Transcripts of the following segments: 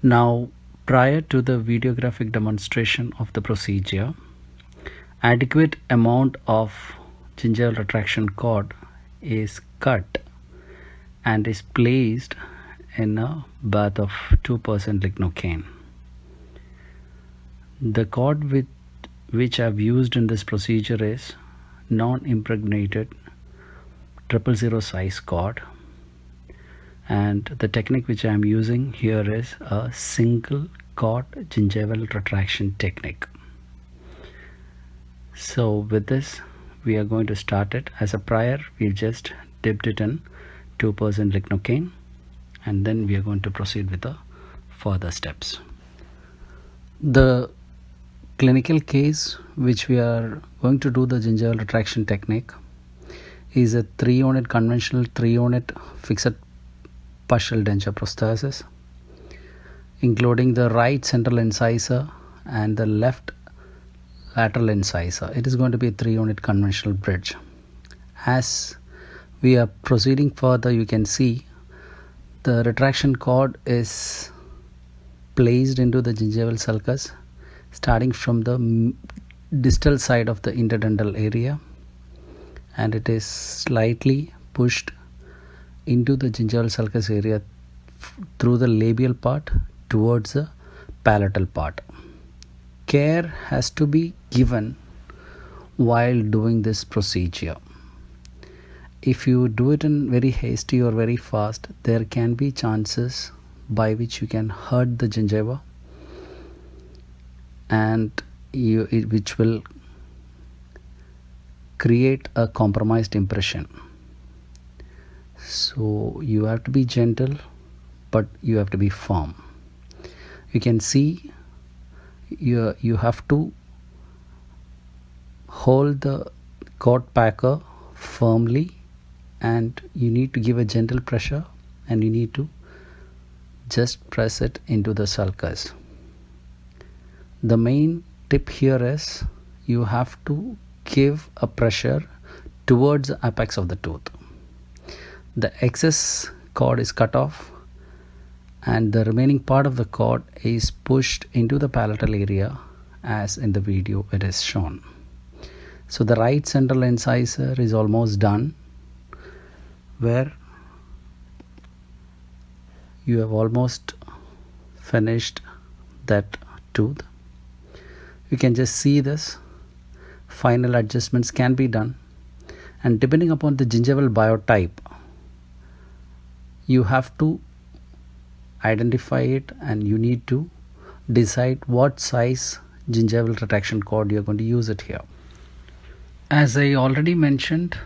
Now, prior to the videographic demonstration of the procedure, adequate amount of gingival retraction cord is cut and is placed in a bath of 2% lignocaine. The cord with which I've used in this procedure is non-impregnated 000 size cord, and the technique which I am using here is a single cord gingival retraction technique. So with this we are going to start it. As a prior, we've just dipped it in 2% lignocaine, and then we are going to proceed with the further steps. The clinical case which we are going to do the gingival retraction technique is a 3-unit conventional 3-unit fixed partial denture prosthesis, including the right central incisor and the left lateral incisor. It is going to be a 3-unit conventional bridge. As we are proceeding further, you can see the retraction cord is placed into the gingival sulcus starting from the distal side of the interdental area, and it is slightly pushed into the gingival sulcus area through the labial part towards the palatal part. Care has to be given while doing this procedure. If you do it in very hasty or very fast, there can be chances by which you can hurt the gingiva, and which will create a compromised impression. So you have to be gentle, but you have to be firm. You can see you have to hold the cord packer firmly, and you need to give a gentle pressure, and you need to just press it into the sulcus. The main tip here is you have to give a pressure towards the apex of the tooth. The excess cord is cut off, and the remaining part of the cord is pushed into the palatal area as in the video it is shown. So the right central incisor is almost done, where you have almost finished that tooth. You can just see this. Final adjustments can be done, and depending upon the gingival biotype, you have to identify it, and you need to decide what size gingival retraction cord you are going to use it here. As I already mentioned,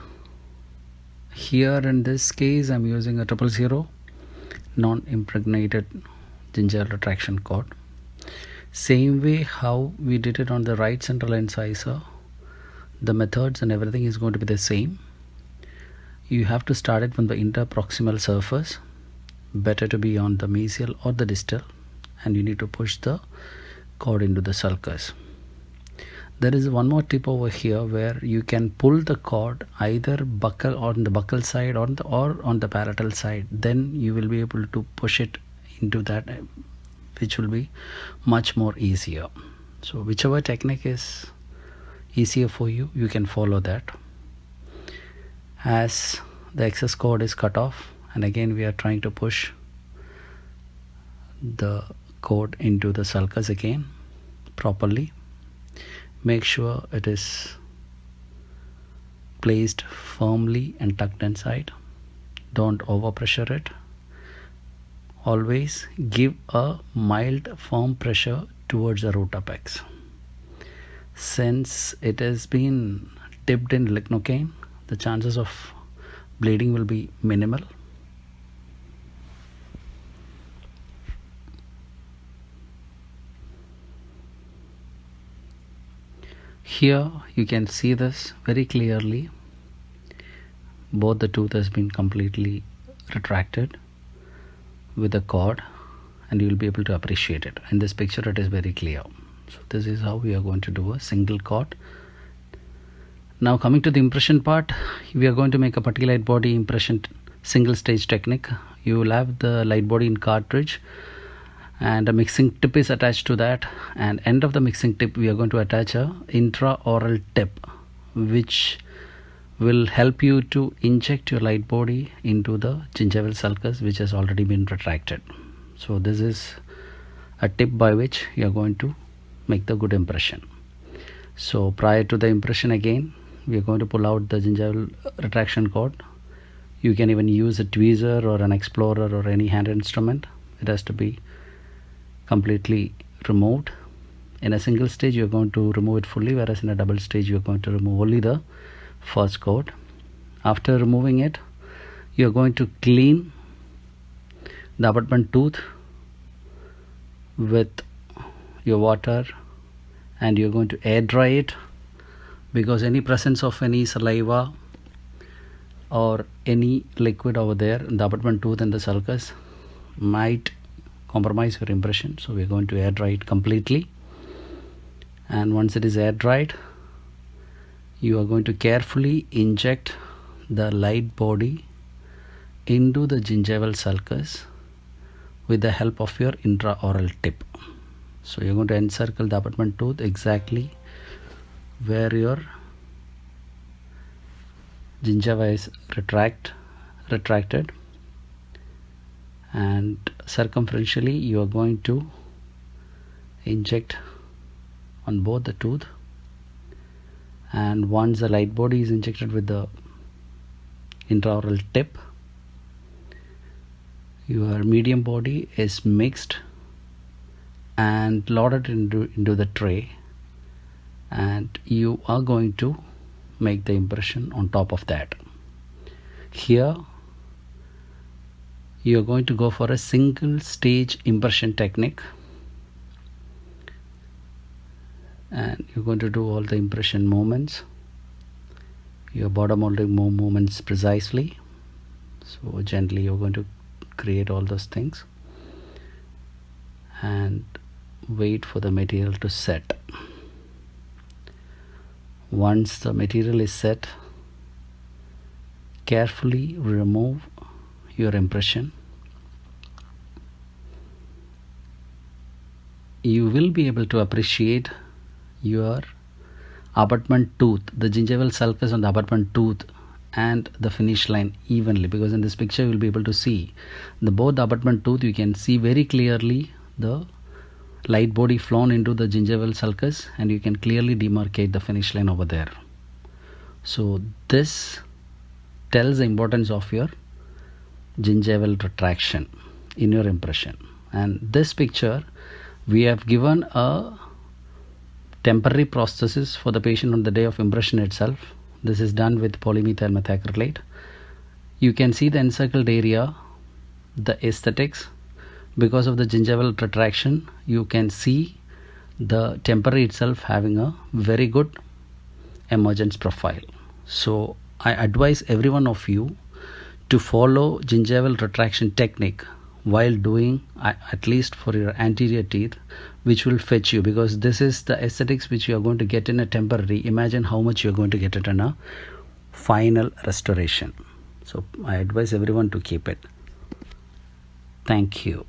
here in this case I'm using a 000 non-impregnated gingival retraction cord. Same way how we did it on the right central incisor, the methods and everything is going to be the same. You have to start it from the interproximal surface, better to be on the mesial or the distal, and you need to push the cord into the sulcus. There is one more tip over here where you can pull the cord either buccal on the buccal side or on the palatal side. Then you will be able to push it into that, which will be much more easier. So whichever technique is easier for you, you can follow that. As the excess cord is cut off, and again we are trying to push the cord into the sulcus again properly. Make sure it is placed firmly and tucked inside. Don't overpressure it. Always give a mild firm pressure towards the root apex. Since it has been dipped in lignocaine, the chances of bleeding will be minimal. Here you can see this very clearly. Both the tooth has been completely retracted with the cord, and you will be able to appreciate it. In this picture it is very clear. So this is how we are going to do a single cord. Now coming to the impression part, we are going to make a particle light body impression single stage technique. You will have the light body in cartridge, and a mixing tip is attached to that, and end of the mixing tip we are going to attach a intraoral tip which will help you to inject your light body into the gingival sulcus which has already been retracted. So this is a tip by which you are going to make the good impression. So prior to the impression, again we are going to pull out the gingival retraction cord. You can even use a tweezer or an explorer or any hand instrument. It has to be completely removed. In a single stage you are going to remove it fully, whereas in a double stage you are going to remove only the first cord. After removing it, you are going to clean the abutment tooth with your water, and you're going to air dry it, because any presence of any saliva or any liquid over there in the abutment tooth and the sulcus might compromise your impression. So we're going to air dry it completely, and once it is air dried, you are going to carefully inject the light body into the gingival sulcus with the help of your intraoral tip. So you're going to encircle the abutment tooth exactly where your gingiva is retracted, and circumferentially you are going to inject on both the tooth, and once the light body is injected with the intraoral tip, your medium body is mixed and loaded into the tray, and you are going to make the impression on top of that. Here you are going to go for a single stage impression technique, and you're going to do all the impression movements, your bottom molding movements precisely. So gently you're going to create all those things and wait for the material to set. Once the material is set, carefully remove your impression. You will be able to appreciate your abutment tooth, the gingival sulcus on the abutment tooth and the finish line evenly, because in this picture you will be able to see both the abutment tooth. You can see very clearly the light body flown into the gingival sulcus, and you can clearly demarcate the finish line over there. So this tells the importance of your gingival retraction in your impression. And this picture we have given a temporary prosthesis for the patient on the day of impression itself. This is done with polymethyl methacrylate. You can see the encircled area, the aesthetics. Because of the gingival retraction, you can see the temporary itself having a very good emergence profile. So I advise every one of you to follow gingival retraction technique while doing, at least for your anterior teeth, which will fetch you, because this is the aesthetics which you are going to get in a temporary. Imagine how much you are going to get it in a final restoration. So I advise everyone to keep it. Thank you.